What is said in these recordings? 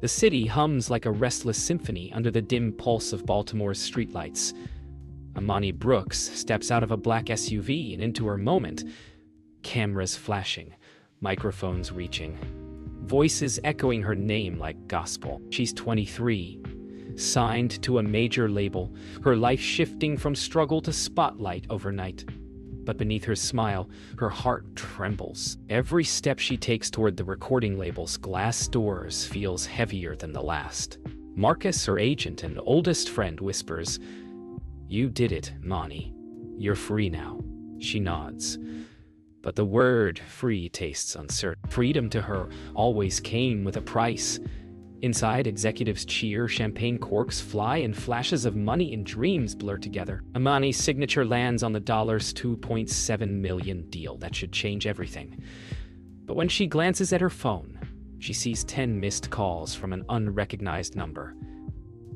The city hums like a restless symphony under the dim pulse of Baltimore's streetlights. Amani Brooks steps out of a black SUV and into her moment. Cameras flashing, microphones reaching, voices echoing her name like gospel. She's 23, signed to a major label, her life shifting from struggle to spotlight overnight. But beneath her smile, her heart trembles. Every step she takes toward the recording label's glass doors feels heavier than the last. Marcus, her agent and oldest friend, whispers, "You did it, Mani. You're free now." She nods. But the word free tastes uncertain. Freedom to her always came with a price. Inside, executives cheer, champagne corks fly, and flashes of money and dreams blur together. Amani's signature lands on the $2.7 million deal that should change everything. But when she glances at her phone, she sees 10 missed calls from an unrecognized number.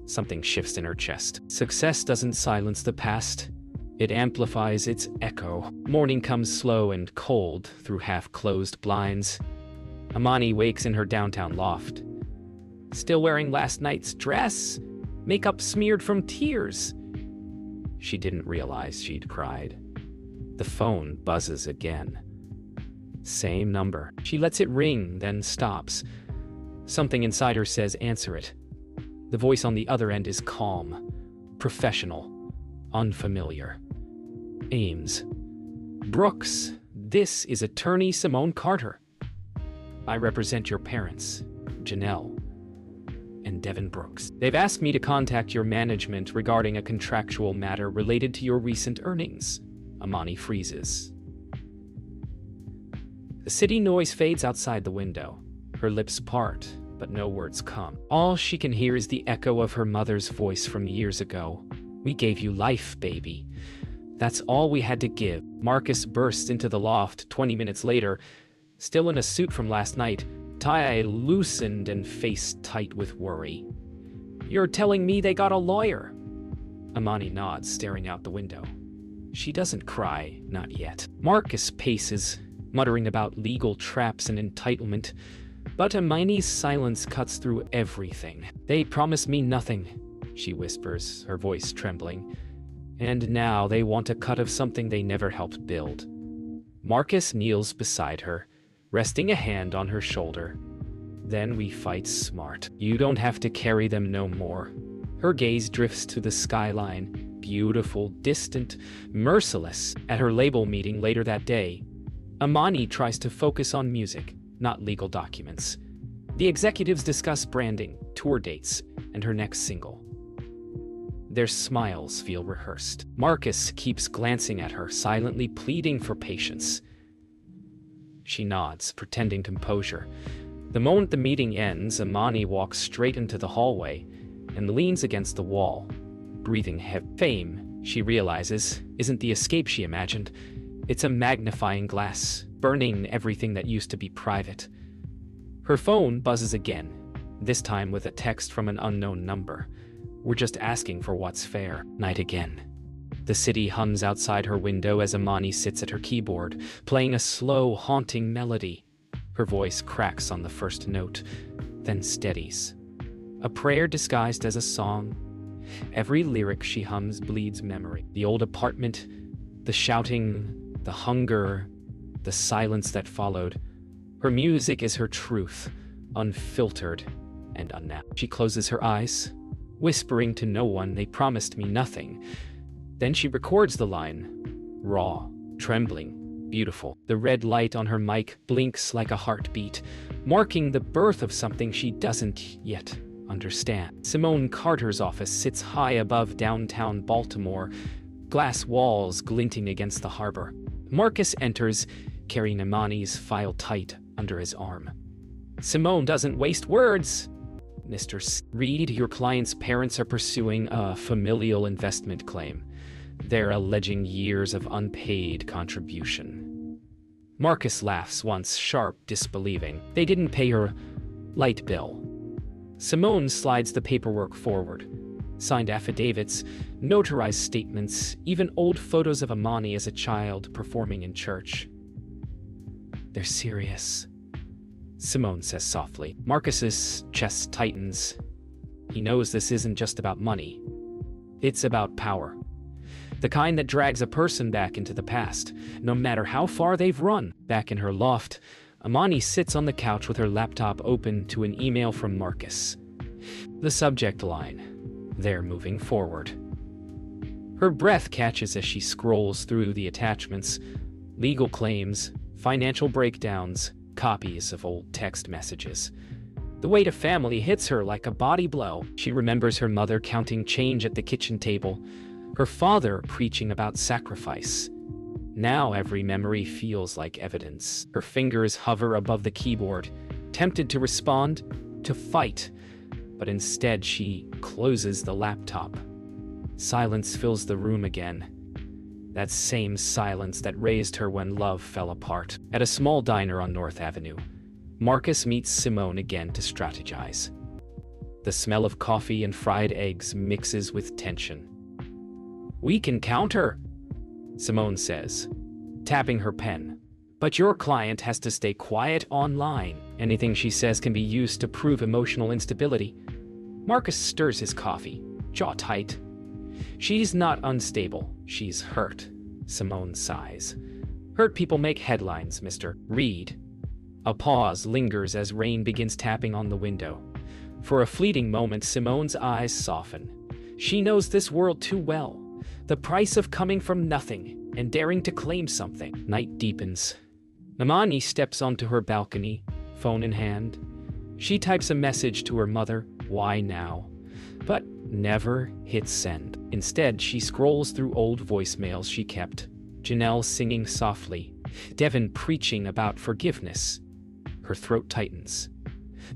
Something shifts in her chest. Success doesn't silence the past. It amplifies its echo. Morning comes slow and cold through half-closed blinds. Amani wakes in her downtown loft, still wearing last night's dress, makeup smeared from tears. She didn't realize she'd cried. The phone buzzes again. Same number. She lets it ring, then stops. Something inside her says, "Answer it." The voice on the other end is calm, professional, unfamiliar. Ames. "Brooks, this is attorney Simone Carter. I represent your parents, Janelle and Devin Brooks. They've asked me to contact your management regarding a contractual matter related to your recent earnings." Amani freezes. The city noise fades outside the window. Her lips part, but no words come. All she can hear is the echo of her mother's voice from years ago. "We gave you life, baby. That's all we had to give." Marcus bursts into the loft 20 minutes later, still in a suit from last night, tie loosened and face tight with worry. "You're telling me they got a lawyer?" Amani nods, staring out the window. She doesn't cry, not yet. Marcus paces, muttering about legal traps and entitlement, but Amani's silence cuts through everything. "They promised me nothing," she whispers, her voice trembling. "And now they want a cut of something they never helped build." Marcus kneels beside her, resting a hand on her shoulder. "Then we fight smart. You don't have to carry them no more." Her gaze drifts to the skyline, beautiful, distant, merciless. At her label meeting later that day, Amani tries to focus on music, not legal documents. The executives discuss branding, tour dates, and her next single. Their smiles feel rehearsed. Marcus keeps glancing at her, silently pleading for patience. She nods, pretending composure. The moment the meeting ends, Amani walks straight into the hallway and leans against the wall, breathing heavy. Fame, she realizes, isn't the escape she imagined. It's a magnifying glass, burning everything that used to be private. Her phone buzzes again, this time with a text from an unknown number. "We're just asking for what's fair." Night again. The city hums outside her window as Amani sits at her keyboard, playing a slow, haunting melody. Her voice cracks on the first note, then steadies. A prayer disguised as a song. Every lyric she hums bleeds memory. The old apartment, the shouting, the hunger, the silence that followed. Her music is her truth, unfiltered and unnatural. She closes her eyes, whispering to no one, "They promised me nothing." Then she records the line, raw, trembling, beautiful. The red light on her mic blinks like a heartbeat, marking the birth of something she doesn't yet understand. Simone Carter's office sits high above downtown Baltimore, glass walls glinting against the harbor. Marcus enters, carrying Amani's file tight under his arm. Simone doesn't waste words. "Mr. Reed, your client's parents are pursuing a familial investment claim. They're alleging years of unpaid contribution." Marcus laughs once, sharp, disbelieving. "They didn't pay her light bill." Simone slides the paperwork forward. Signed affidavits, notarized statements, even old photos of Amani as a child performing in church. "They're serious." Simone says softly. Marcus's chest tightens. He knows this isn't just about money. It's about power. The kind that drags a person back into the past, no matter how far they've run. Back in her loft, Amani sits on the couch with her laptop open to an email from Marcus. The subject line: they're moving forward. Her breath catches as she scrolls through the attachments: legal claims, financial breakdowns, copies of old text messages. The weight of family hits her like a body blow. She remembers her mother counting change at the kitchen table, her father preaching about sacrifice. Now every memory feels like evidence. Her fingers hover above the keyboard, tempted to respond, to fight, but instead she closes the laptop. Silence fills the room again. That same silence that raised her when love fell apart. At a small diner on North Avenue, Marcus meets Simone again to strategize. The smell of coffee and fried eggs mixes with tension. "We can counter," Simone says, tapping her pen. "But your client has to stay quiet online. Anything she says can be used to prove emotional instability." Marcus stirs his coffee, jaw tight. "She's not unstable. She's hurt," Simone sighs. "Hurt people make headlines, Mr. Reed." A pause lingers as rain begins tapping on the window. For a fleeting moment, Simone's eyes soften. She knows this world too well. The price of coming from nothing and daring to claim something. Night deepens. Amani steps onto her balcony, phone in hand. She types a message to her mother, "Why now?" but never hits send. Instead, she scrolls through old voicemails she kept. Janelle singing softly, Devin preaching about forgiveness. Her throat tightens.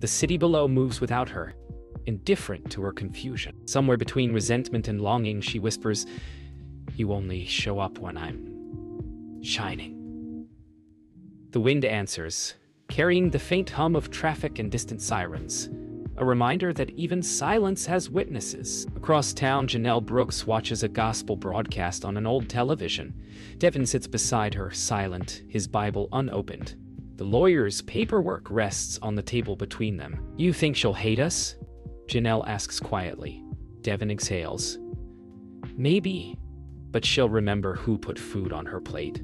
The city below moves without her, indifferent to her confusion. Somewhere between resentment and longing, she whispers, "You only show up when I'm shining." The wind answers, carrying the faint hum of traffic and distant sirens. A reminder that even silence has witnesses. Across town, Janelle Brooks watches a gospel broadcast on an old television. Devin sits beside her, silent, his Bible unopened. The lawyer's paperwork rests on the table between them. "You think she'll hate us?" Janelle asks quietly. Devin exhales. "Maybe, but she'll remember who put food on her plate."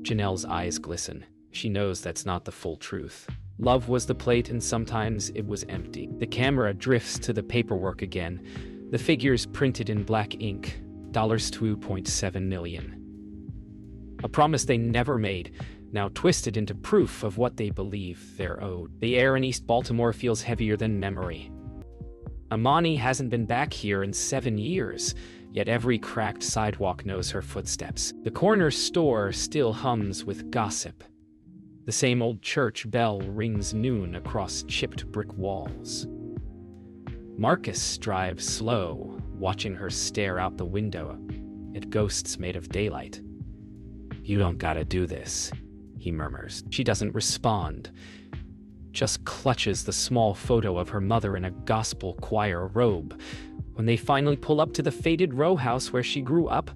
Janelle's eyes glisten. She knows that's not the full truth. Love was the plate, and sometimes it was empty. The camera drifts to the paperwork again. The figures printed in black ink. $2.7 million. A promise they never made, now twisted into proof of what they believe they're owed. The air in East Baltimore feels heavier than memory. Amani hasn't been back here in 7 years, yet every cracked sidewalk knows her footsteps. The corner store still hums with gossip. The same old church bell rings noon across chipped brick walls. Marcus drives slow, watching her stare out the window at ghosts made of daylight. "You don't gotta do this," he murmurs. She doesn't respond, just clutches the small photo of her mother in a gospel choir robe. When they finally pull up to the faded row house where she grew up,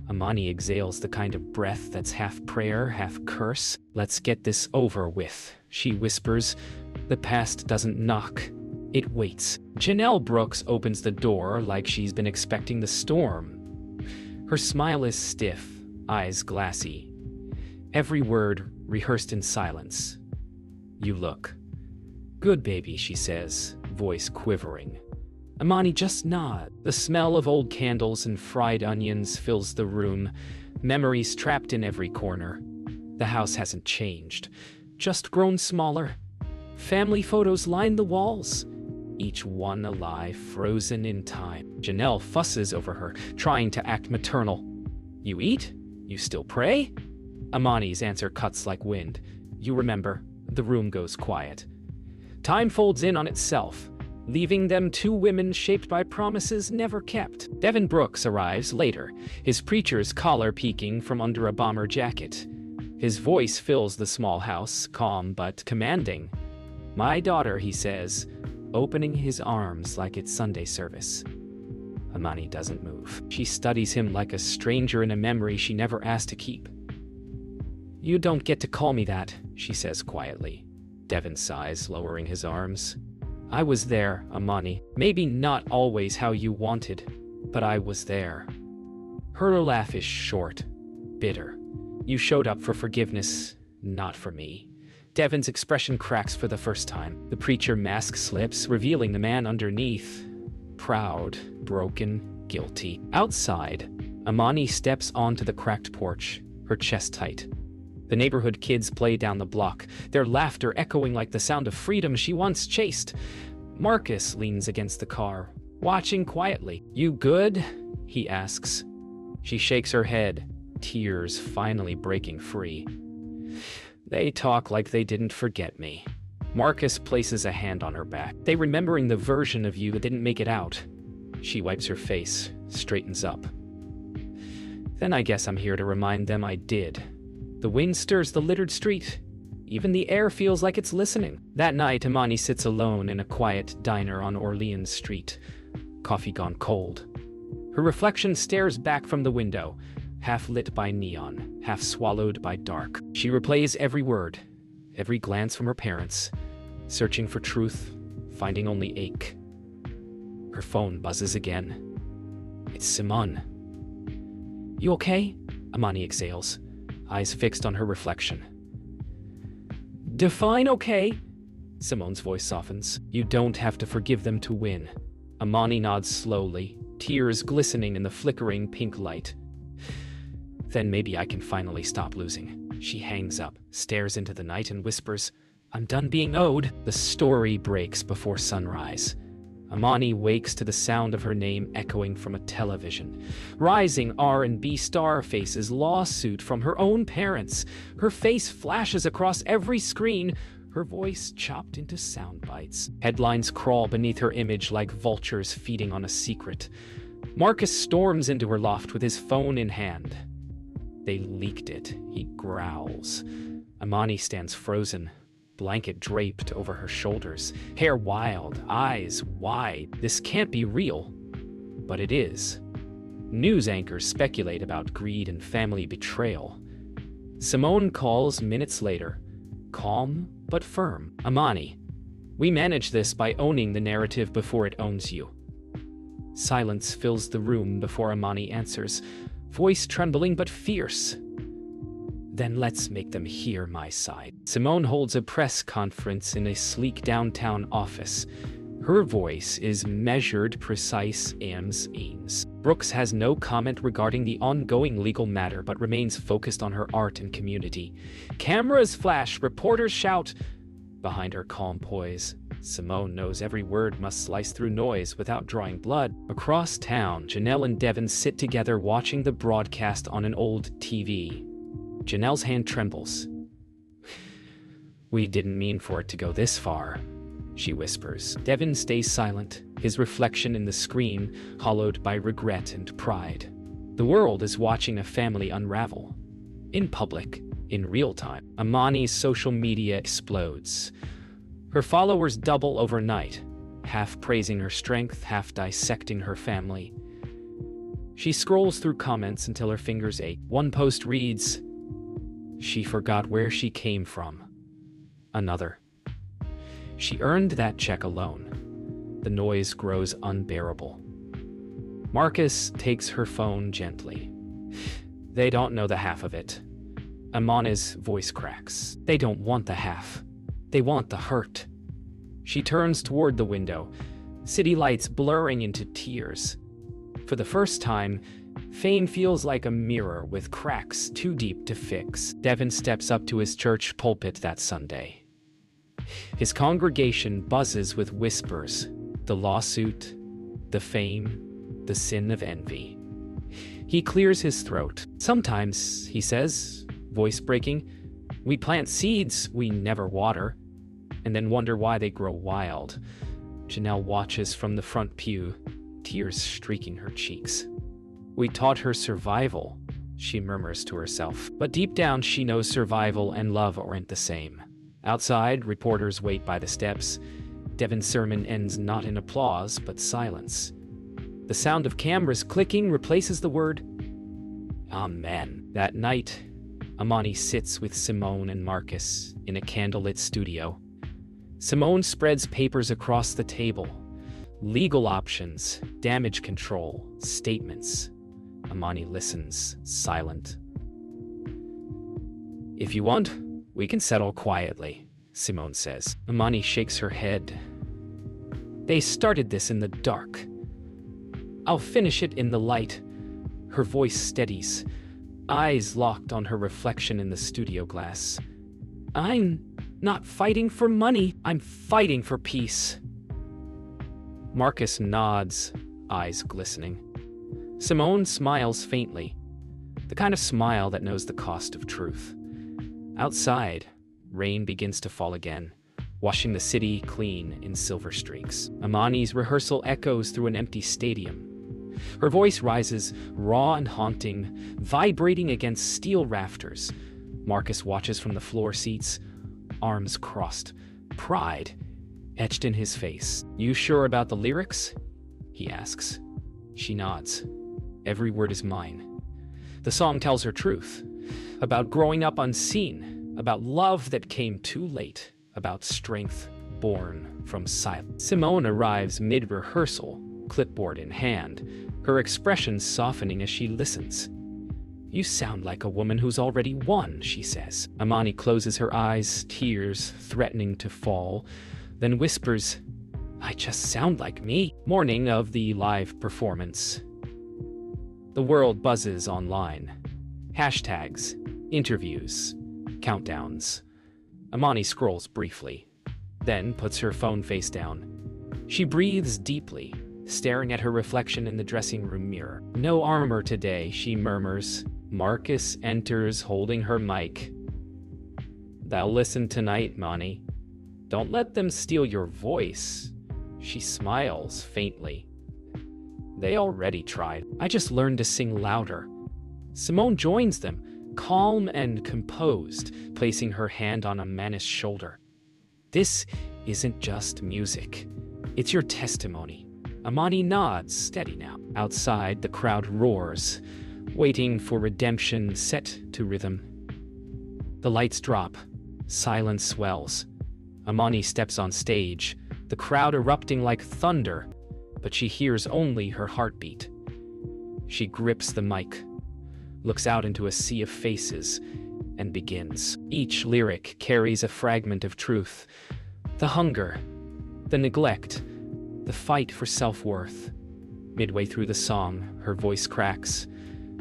Amani exhales the kind of breath that's half prayer, half curse. "Let's get this over with," she whispers. The past doesn't knock. It waits. Janelle Brooks opens the door like she's been expecting the storm. Her smile is stiff, eyes glassy. Every word rehearsed in silence. "You look good, baby," she says, voice quivering. Amani just nods. The smell of old candles and fried onions fills the room, memories trapped in every corner. The house hasn't changed, just grown smaller. Family photos line the walls, each one a lie frozen in time. Janelle fusses over her, trying to act maternal. "You eat? You still pray?" Amani's answer cuts like wind. "You remember." The room goes quiet. Time folds in on itself, leaving them two women shaped by promises never kept. Devin Brooks arrives later, his preacher's collar peeking from under a bomber jacket. His voice fills the small house, calm but commanding. "My daughter," he says, opening his arms like it's Sunday service. Amani doesn't move. She studies him like a stranger in a memory she never asked to keep. "You don't get to call me that," she says quietly. Devin sighs, lowering his arms. I was there, Amani. Maybe not always how you wanted, but I was there. Her laugh is short, bitter. You showed up for forgiveness, not for me. Devin's expression cracks for the first time. The preacher mask slips, revealing the man underneath. Proud, broken, guilty. Outside, Amani steps onto the cracked porch, her chest tight. The neighborhood kids play down the block, their laughter echoing like the sound of freedom she once chased. Marcus leans against the car, watching quietly. You good? He asks. She shakes her head, tears finally breaking free. They talk like they didn't forget me. Marcus places a hand on her back. They remembering the version of you that didn't make it out. She wipes her face, straightens up. Then I guess I'm here to remind them I did. The wind stirs the littered street. Even the air feels like it's listening. That night, Amani sits alone in a quiet diner on Orleans Street. Coffee gone cold. Her reflection stares back from the window, half lit by neon, half swallowed by dark. She replays every word, every glance from her parents, searching for truth, finding only ache. Her phone buzzes again. It's Simone. You okay? Amani exhales, eyes fixed on her reflection. Define okay? Simone's voice softens. You don't have to forgive them to win. Amani nods slowly, tears glistening in the flickering pink light. Then maybe I can finally stop losing. She hangs up, stares into the night and whispers, I'm done being owed. The story breaks before sunrise. Amani wakes to the sound of her name echoing from a television. Rising R&B star faces lawsuit from her own parents. Her face flashes across every screen, her voice chopped into sound bites. Headlines crawl beneath her image like vultures feeding on a secret. Marcus storms into her loft with his phone in hand. They leaked it, he growls. Amani stands frozen, blanket draped over her shoulders, hair wild, eyes wide. This can't be real, but it is. News anchors speculate about greed and family betrayal. Simone calls minutes later, calm but firm. Amani, we manage this by owning the narrative before it owns you. Silence fills the room before Amani answers, voice trembling but fierce. Then let's make them hear my side. Simone holds a press conference in a sleek downtown office. Her voice is measured, precise, aims. Brooks has no comment regarding the ongoing legal matter but remains focused on her art and community. Cameras flash, reporters shout. Behind her calm poise, Simone knows every word must slice through noise without drawing blood. Across town, Janelle and Devin sit together watching the broadcast on an old TV. Janelle's hand trembles. We didn't mean for it to go this far, she whispers. Devin stays silent, his reflection in the screen hollowed by regret and pride. The world is watching a family unravel. In public, in real time, Amani's social media explodes. Her followers double overnight, half praising her strength, half dissecting her family. She scrolls through comments until her fingers ache. One post reads, she forgot where she came from. Another. She earned that check alone. The noise grows unbearable. Marcus takes her phone gently. They don't know the half of it. Amani's voice cracks. They don't want the half. They want the hurt. She turns toward the window, city lights blurring into tears. For the first time, fame feels like a mirror with cracks too deep to fix. Devin steps up to his church pulpit that Sunday. His congregation buzzes with whispers, the lawsuit, the fame, the sin of envy. He clears his throat. Sometimes, he says, voice breaking, we plant seeds we never water, and then wonder why they grow wild. Janelle watches from the front pew, tears streaking her cheeks. We taught her survival, she murmurs to herself. But deep down, she knows survival and love aren't the same. Outside, reporters wait by the steps. Devin's sermon ends not in applause, but silence. The sound of cameras clicking replaces the word Amen. That night, Amani sits with Simone and Marcus in a candlelit studio. Simone spreads papers across the table. Legal options, damage control, statements. Amani listens, silent. "If you want, we can settle quietly," Simone says. Amani shakes her head. "They started this in the dark. I'll finish it in the light." Her voice steadies, eyes locked on her reflection in the studio glass. "I'm not fighting for money. I'm fighting for peace." Marcus nods, eyes glistening. Simone smiles faintly, the kind of smile that knows the cost of truth. Outside, rain begins to fall again, washing the city clean in silver streaks. Amani's rehearsal echoes through an empty stadium. Her voice rises, raw and haunting, vibrating against steel rafters. Marcus watches from the floor seats, arms crossed, pride etched in his face. "You sure about the lyrics?" he asks. She nods. Every word is mine. The song tells her truth, about growing up unseen, about love that came too late, about strength born from silence. Simone arrives mid-rehearsal, clipboard in hand, her expression softening as she listens. "You sound like a woman who's already won," she says. Amani closes her eyes, tears threatening to fall, then whispers, "I just sound like me." Morning of the live performance. The world buzzes online. Hashtags, interviews, countdowns. Amani scrolls briefly, then puts her phone face down. She breathes deeply, staring at her reflection in the dressing room mirror. "No armor today," she murmurs. Marcus enters holding her mic. "They'll listen tonight, Mani. Don't let them steal your voice." She smiles faintly. "They already tried. I just learned to sing louder." Simone joins them, calm and composed, placing her hand on Amani's shoulder. "This isn't just music. It's your testimony." Amani nods, steady now. Outside, the crowd roars, waiting for redemption set to rhythm. The lights drop. Silence swells. Amani steps on stage, the crowd erupting like thunder, but she hears only her heartbeat. She grips the mic, looks out into a sea of faces, and begins. Each lyric carries a fragment of truth. The hunger, the neglect, the fight for self-worth. Midway through the song, her voice cracks,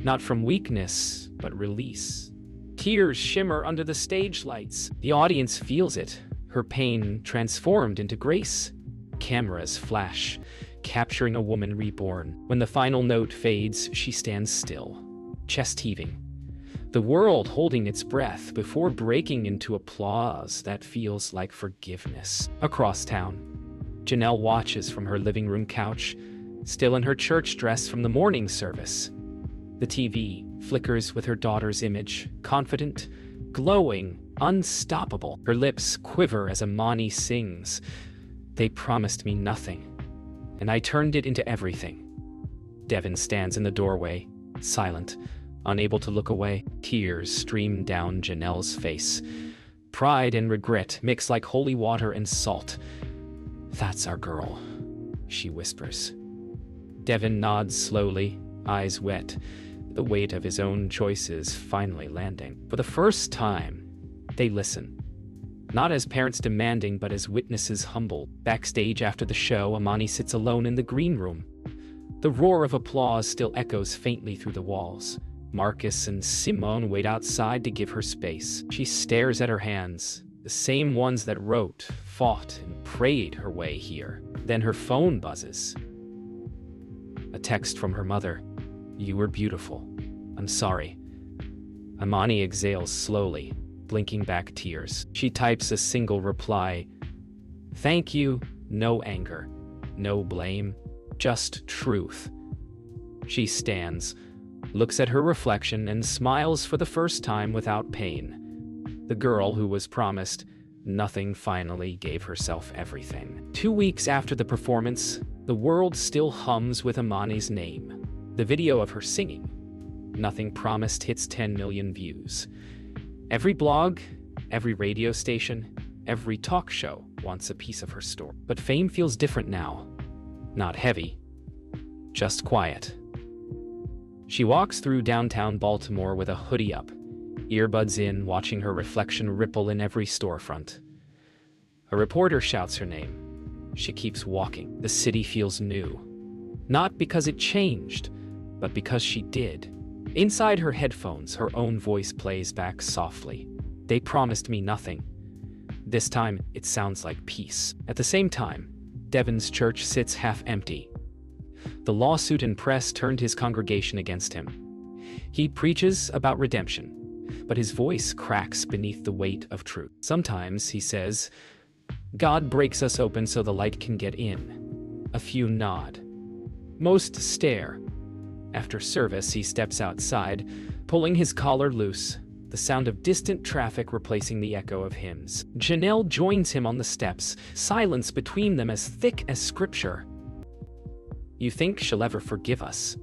not from weakness, but release. Tears shimmer under the stage lights. The audience feels it, her pain transformed into grace. Cameras flash, capturing a woman reborn. When the final note fades, she stands still, chest heaving, the world holding its breath before breaking into applause that feels like forgiveness. Across town, Janelle watches from her living room couch, still in her church dress from the morning service. The TV flickers with her daughter's image, confident, glowing, unstoppable. Her lips quiver as Amani sings, "They promised me nothing, and I turned it into everything." Devin stands in the doorway, silent, unable to look away. Tears stream down Janelle's face. Pride and regret mix like holy water and salt. "That's our girl," she whispers. Devin nods slowly, eyes wet, the weight of his own choices finally landing. For the first time, they listen. Not as parents demanding, but as witnesses humbled. Backstage after the show, Amani sits alone in the green room. The roar of applause still echoes faintly through the walls. Marcus and Simone wait outside to give her space. She stares at her hands, the same ones that wrote, fought, and prayed her way here. Then her phone buzzes. A text from her mother. "You were beautiful. I'm sorry." Amani exhales slowly, blinking back tears. She types a single reply. "Thank you, no anger, no blame, just truth." She stands, looks at her reflection, and smiles for the first time without pain. The girl who was promised nothing finally gave herself everything. 2 weeks after the performance, the world still hums with Amani's name. The video of her singing, "Nothing Promised," hits 10 million views. Every blog, every radio station, every talk show wants a piece of her story. But fame feels different now. Not heavy, just quiet. She walks through downtown Baltimore with a hoodie up, earbuds in, watching her reflection ripple in every storefront. A reporter shouts her name. She keeps walking. The city feels new. Not because it changed, but because she did. Inside her headphones, her own voice plays back softly. They promised me nothing. This time, it sounds like peace. At the same time, Devon's church sits half empty. The lawsuit and press turned his congregation against him. He preaches about redemption, but his voice cracks beneath the weight of truth. Sometimes, he says, God breaks us open so the light can get in. A few nod. Most stare. After service, he steps outside, pulling his collar loose, the sound of distant traffic replacing the echo of hymns. Janelle joins him on the steps, silence between them as thick as scripture. You think she'll ever forgive us?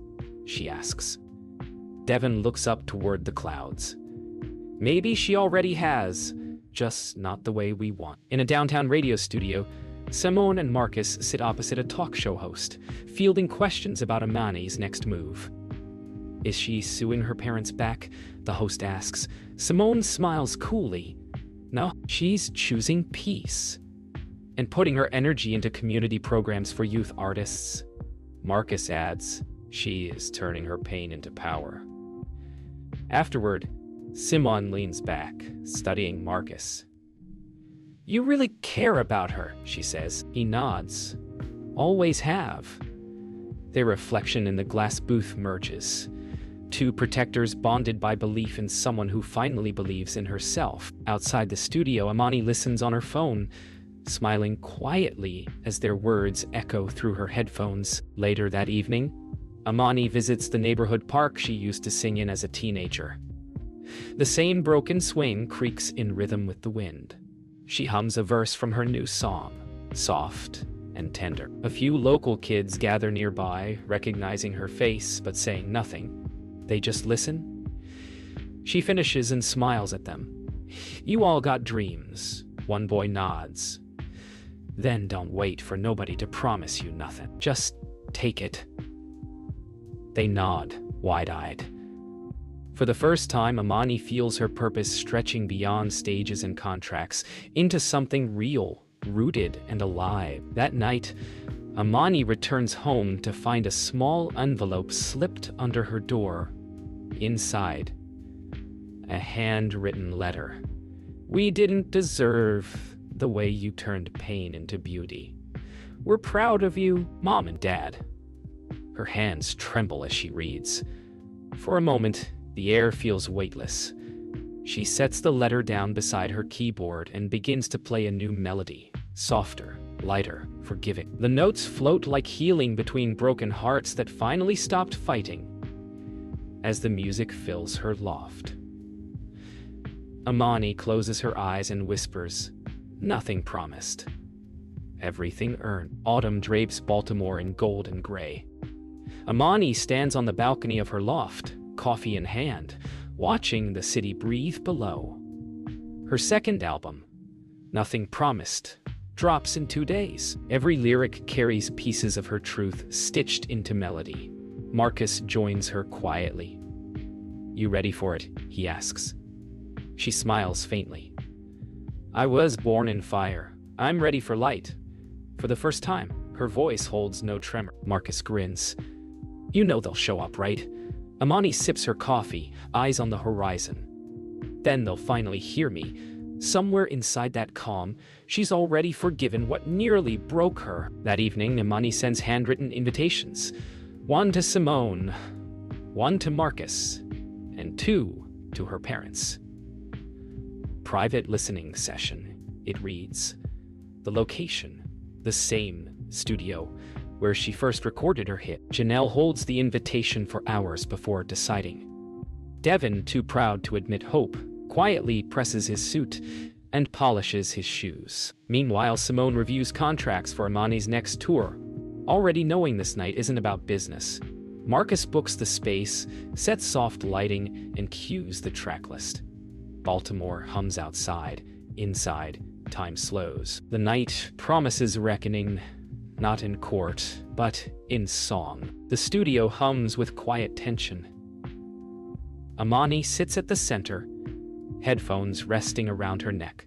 She asks. Devon looks up toward the clouds. Maybe she already has, just not the way we want. In a downtown radio studio, Simone and Marcus sit opposite a talk show host, fielding questions about Amani's next move. Is she suing her parents back? The host asks. Simone smiles coolly. No, she's choosing peace and putting her energy into community programs for youth artists. Marcus adds, she is turning her pain into power. Afterward, Simone leans back, studying Marcus. You really care about her, she says. He nods. Always have. Their reflection in the glass booth merges. Two protectors bonded by belief in someone who finally believes in herself. Outside the studio, Amani listens on her phone, smiling quietly as their words echo through her headphones. Later that evening, Amani visits the neighborhood park she used to sing in as a teenager. The same broken swing creaks in rhythm with the wind. She hums a verse from her new song, soft and tender. A few local kids gather nearby, recognizing her face but saying nothing. They just listen. She finishes and smiles at them. You all got dreams. One boy nods. Then don't wait for nobody to promise you nothing. Just take it. They nod, wide-eyed. For the first time, Amani feels her purpose stretching beyond stages and contracts into something real, rooted and alive. That night, Amani returns home to find a small envelope slipped under her door. Inside, a handwritten letter. We didn't deserve the way you turned pain into beauty. We're proud of you, Mom and Dad. Her hands tremble as she reads. For a moment, the air feels weightless. She sets the letter down beside her keyboard and begins to play a new melody, softer, lighter, forgiving. The notes float like healing between broken hearts that finally stopped fighting as the music fills her loft. Amani closes her eyes and whispers, nothing promised. Everything earned. Autumn drapes Baltimore in gold and gray. Amani stands on the balcony of her loft, coffee in hand, watching the city breathe below. Her second album, Nothing Promised, drops in 2 days. Every lyric carries pieces of her truth stitched into melody. Marcus joins her quietly. You ready for it? He asks. She smiles faintly. I was born in fire. I'm ready for light. For the first time, her voice holds no tremor. Marcus grins. You know they'll show up, right? Amani sips her coffee, eyes on the horizon. Then they'll finally hear me. Somewhere inside that calm, she's already forgiven what nearly broke her. That evening, Amani sends handwritten invitations. One to Simone, one to Marcus, and 2 to her parents. Private listening session, it reads. The location, the same studio where she first recorded her hit. Janelle holds the invitation for hours before deciding. Devon, too proud to admit hope, quietly presses his suit and polishes his shoes. Meanwhile, Simone reviews contracts for Amani's next tour, already knowing this night isn't about business. Marcus books the space, sets soft lighting, and cues the track list. Baltimore hums outside. Inside, time slows. The night promises reckoning, not in court, but in song. The studio hums with quiet tension. Amani sits at the center, headphones resting around her neck.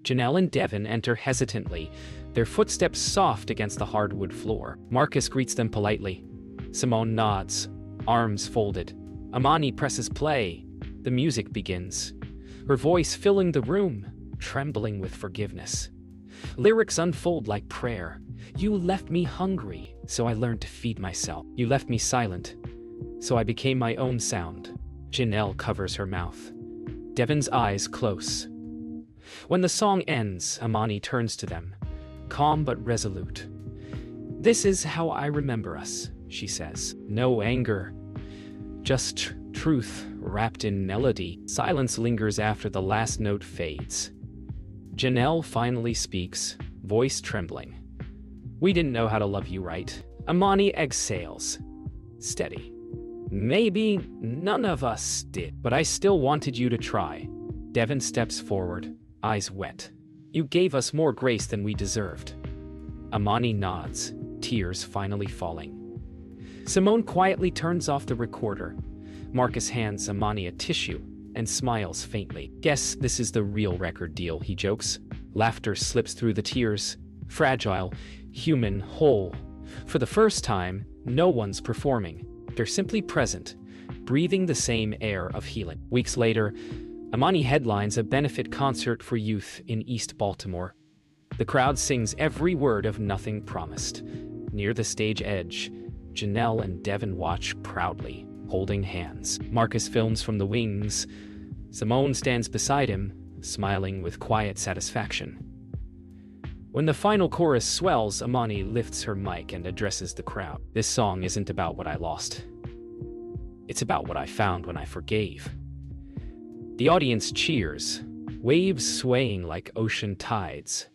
Janelle and Devin enter hesitantly, their footsteps soft against the hardwood floor. Marcus greets them politely. Simone nods, arms folded. Amani presses play. The music begins, her voice filling the room, trembling with forgiveness. Lyrics unfold like prayer. You left me hungry, so I learned to feed myself. You left me silent, so I became my own sound. Janelle covers her mouth. Devin's eyes close. When the song ends, Amani turns to them, calm but resolute. "This is how I remember us," she says. No anger, just truth wrapped in melody. Silence lingers after the last note fades. Janelle finally speaks, voice trembling. "We didn't know how to love you right." Amani exhales, steady. "Maybe none of us did, but I still wanted you to try." Devin steps forward, eyes wet. "You gave us more grace than we deserved." Amani nods, tears finally falling. Simone quietly turns off the recorder. Marcus hands Amani a tissue and smiles faintly. "Guess this is the real record deal," he jokes. Laughter slips through the tears. Fragile, human, whole. For the first time, no one's performing. They're simply present, breathing the same air of healing. Weeks later, Amani headlines a benefit concert for youth in East Baltimore. The crowd sings every word of Nothing Promised. Near the stage edge, Janelle and Devin watch proudly, holding hands. Marcus films from the wings. Simone stands beside him, smiling with quiet satisfaction. When the final chorus swells, Amani lifts her mic and addresses the crowd. "This song isn't about what I lost. It's about what I found when I forgave." The audience cheers, waves swaying like ocean tides.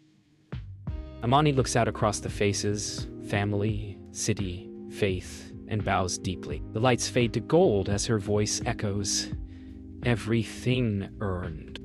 Amani looks out across the faces, family, city, faith, and bows deeply. The lights fade to gold as her voice echoes, "Everything earned."